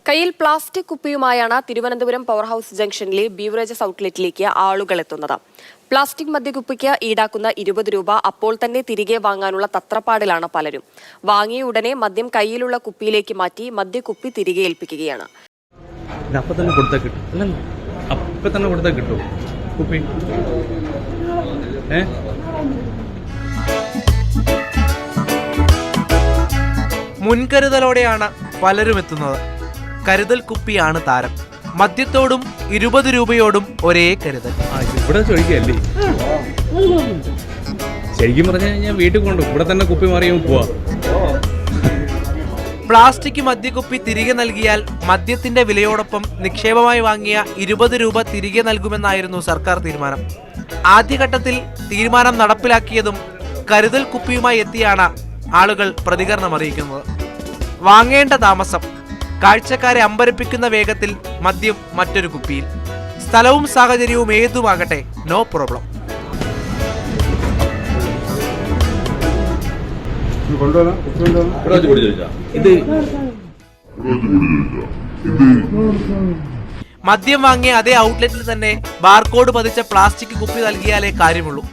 കയ്യിൽ പ്ലാസ്റ്റിക് കുപ്പിയുമായാണ് Thiruvananthapuram power house ജംഗ്ഷനിലെ ബീവറേജസ് ഔട്ട്ലെറ്റിലേക്ക് ആളുകൾ എത്തുന്നത്. പ്ലാസ്റ്റിക് മദ്യക്കുപ്പിക്ക് ഈടാക്കുന്ന 20 രൂപ അപ്പോൾ തന്നെ തിരികെ വാങ്ങാനുള്ള തത്രപ്പാടിലാണ് പലരും. വാങ്ങിയ ഉടനെ മദ്യം കയ്യിലുള്ള കുപ്പിയിലേക്ക് മാറ്റി മദ്യക്കുപ്പി തിരികെ ഏൽപ്പിക്കുകയാണ്. മുൻകരുതലോടെയാണ് പലരും എത്തുന്നത്. കരുതൽ കുപ്പിയാണ് താരം. മദ്യത്തോടും 20 രൂപയോടും ഒരേ കരുതൽ. ഇവിടെ ചോദിക്കല്ലേ, ശരിക്കും പറഞ്ഞാൽ ഞാൻ വീട്ടിൽ കൊണ്ടു ഇവിടെ തന്നെ കുപ്പി മാറിയും പോവാ. പ്ലാസ്റ്റിക് മദ്യക്കുപ്പി തിരികെ നൽകിയാൽ മദ്യത്തിന്റെ വിലയോടൊപ്പം നിക്ഷേപമായി വാങ്ങിയ 20 രൂപ തിരികെ നൽകുമെന്നായിരുന്നു സർക്കാർ തീരുമാനം. ആദ്യഘട്ടത്തിൽ തീരുമാനം നടപ്പിലാക്കിയതും കരുതൽ കുപ്പിയുമായി എത്തിയാണ് ആളുകൾ പ്രതികരണം അറിയിക്കുന്നത്. വാങ്ങേണ്ട താമസം, കാഴ്ചക്കാരെ അമ്പരപ്പിക്കുന്ന വേഗത്തിൽ മദ്യം മറ്റൊരു കുപ്പിയിൽ. സ്ഥലവും സാഹചര്യവും ഏതുമാകട്ടെ, നോ പ്രോബ്ലം. മദ്യം വാങ്ങിയ അതേ ഔട്ട്ലെറ്റിൽ തന്നെ ബാർകോഡ് പതിച്ച പ്ലാസ്റ്റിക് കുപ്പി നൽകിയാലേ കാര്യമുള്ളൂ.